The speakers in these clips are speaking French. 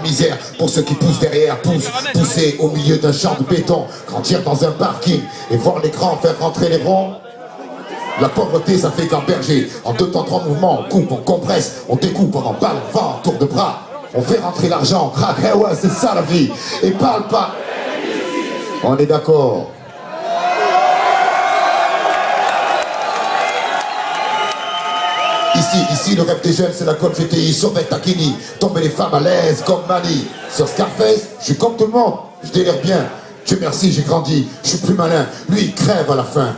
misère pour ceux qui poussent derrière, pousser au milieu d'un champ de béton, grandir dans un parking et voir l'écran faire rentrer les ronds. La pauvreté, ça fait gamberger. En 2 temps 3 mouvements, on coupe, on compresse, on découpe, on emballe, on vend, tour de bras. On fait rentrer l'argent, crac, eh ouais, c'est ça la vie. Et parle pas. On est d'accord. Ici, le rêve des jeunes, c'est la Golf GTI, sauver Takini, tomber les femmes à l'aise comme Mani. Sur Scarface, je suis comme tout le monde, je délire bien. Dieu merci, j'ai grandi, je suis plus malin. Lui, il crève à la fin.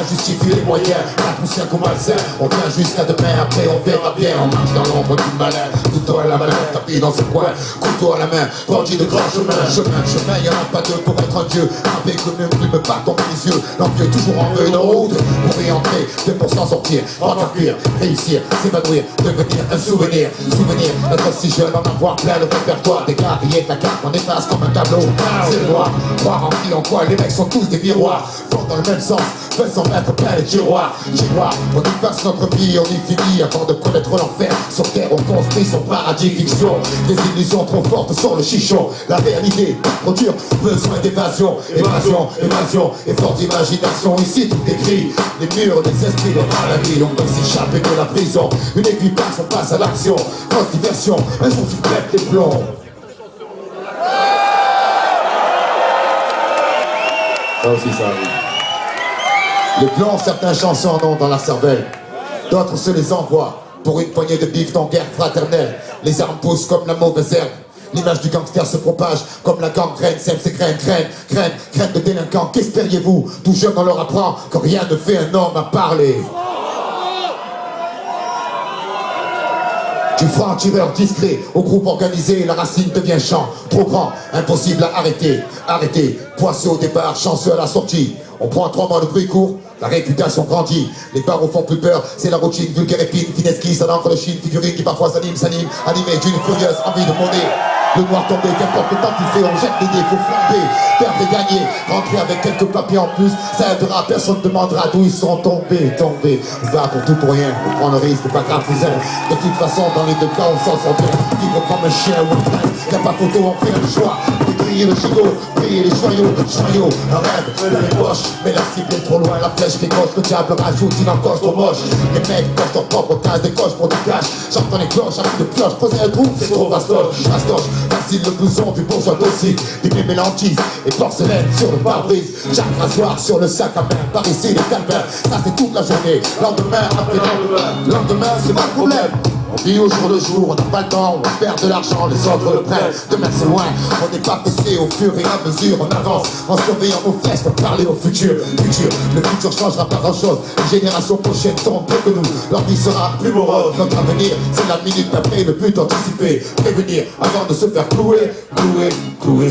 Justifie les moyens, la poussière comme malsain. On vient jusqu'à demain, après on verra bien. On marche dans l'ombre du malin, couteau à la main, tapis dans ce coin, couteau à la main, bandit de grand chemin. Chemin, y'en a pas deux pour être un dieu. Avec le même plume, pas tomber les yeux. L'envieux toujours en veut une route pour y entrer, 2% sortir, rentrer cuire, réussir, s'évanouir, devenir un souvenir. Souvenir, être si jeune, en avoir plein le répertoire. Des gars, rien que la carte, on efface comme un tableau. C'est le noir, croire en qui, en quoi, les mecs sont tous des miroirs. Vont dans le même sens, veulent s'en mettre plein les tiroirs. On y passe notre vie, on y finit avant de connaître l'enfer. Sur terre, on construit son paradis fiction. Des illusions trop fortes sur le chichon. La réalité, trop dure, besoin d'évasion. Évasion, évasion, effort d'imagination. Ici, tout est gris. Les murs, les esprits, les maladies. On veut s'échapper de la prison. Une aiguille passe, on passe à l'action. Grosse diversion, un jour tu pètes les plombs. Ça aussi, ça arrive. Les plans, certains chansons en ont dans la cervelle. D'autres se les envoient pour une poignée de bif en guerre fraternelle. Les armes poussent comme la mauvaise herbe. L'image du gangster se propage comme la gangrène. Sème ses graines, graines de délinquants. Qu'espériez-vous? Tout jeune on leur apprend que rien ne fait un homme à parler. Du franc-tireur discret au groupe organisé, la racine devient champ. Trop grand, impossible à arrêter. Arrêter, poisseux au départ, chanceux à la sortie. On prend 3 mois, le bruit court, la réputation grandit. Les barreaux font plus peur, c'est la routine, vulgaire épine, finesse qui, ça l'encre de Chine, figurine qui parfois s'anime, animé d'une furieuse envie de monnaie. Le noir tombé, qu'importe le temps qu'il fait, on jette les dés, faut flamber, perdre et gagner, rentrer avec quelques papiers en plus, ça aidera, personne ne demandera d'où ils sont tombés. On va pour tout pour rien, on prend le risque, pas grave, cousin. De toute façon, dans les 2 cas, on s'en sort bien. Vivre comme un chien ou un train, y'a pas photo, on fait un choix. Briller le gigot, briller les joyaux, un rêve, de les poches, mais la cible est trop loin, la flèche décoche, le diable rajoute une encoche trop moche. Les mecs portent leur propre case, des coches pour du cash, j'entends les cloches, un coup de pioche, poser un trou, c'est trop vastoche, facile le blouson du bourgeois toxique, des mélanges et porcelaine sur le pare-brise, chaque rasoir sur le sac à main, par ici les calvaires, ça c'est toute la journée, lendemain après lendemain c'est pas le problème. On vit au jour le jour, on n'a pas le temps, on perd de l'argent, les autres le prennent. Demain c'est loin, on n'est pas pressé au fur et à mesure, on avance en surveillant nos fesses pour parler au futur. Le futur changera pas grand chose, les générations prochaines seront plus que nous, leur vie sera plus morose. Notre avenir, c'est la minute d'après, le but anticipé, prévenir avant de se faire clouer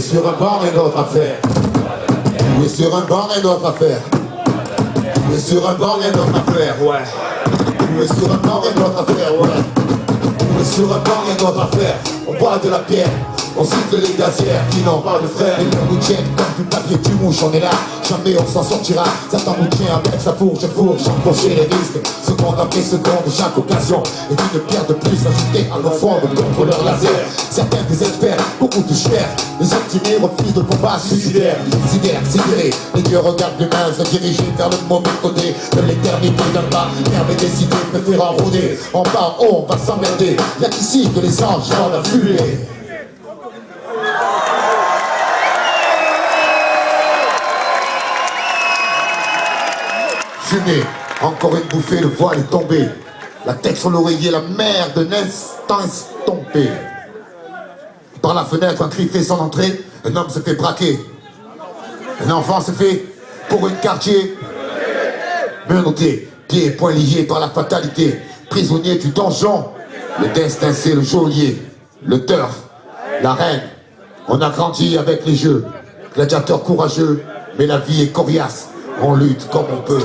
sur un banc et notre affaire. Clouer sur un banc et notre affaire. Clouer sur un banc et notre affaire, ouais. Clouer sur un banc et notre affaire, ouais. Sur un banc et notre affaire, on boit de la pierre, on siffle les gazières qui n'ont pas de frères. Les murs nous tiennent comme du papier, du mouche, on est là, jamais on s'en sortira. Satan nous tient avec sa fourche, j'empocher les risques, seconde après seconde, chaque occasion est une pierre de plus ajoutée à nos fonds de contrôleurs laser. Certains désespèrent, beaucoup touchent cher, les obstinés refusent de combat suicidaire. Sidérés, les dieux regardent l'humain se diriger vers le mauvais côté de l'éternité d'un pas, permet décider, préférant rôder. En bas, en haut, on va s'emmerder. Y'a qu'ici que les anges vont la fumée. Fumée, encore une bouffée, le voile est tombé. La tête sur l'oreiller, la mer d'un instant estompée. Par la fenêtre, un cri fait son entrée, un homme se fait braquer. Un enfant se fait, pour une quartier, menotté, pieds et poings liés par la fatalité. Prisonnier du donjon, le destin c'est le geôlier, le turf, la reine. On a grandi avec les jeux, gladiateurs courageux, mais la vie est coriace, on lutte comme on peut.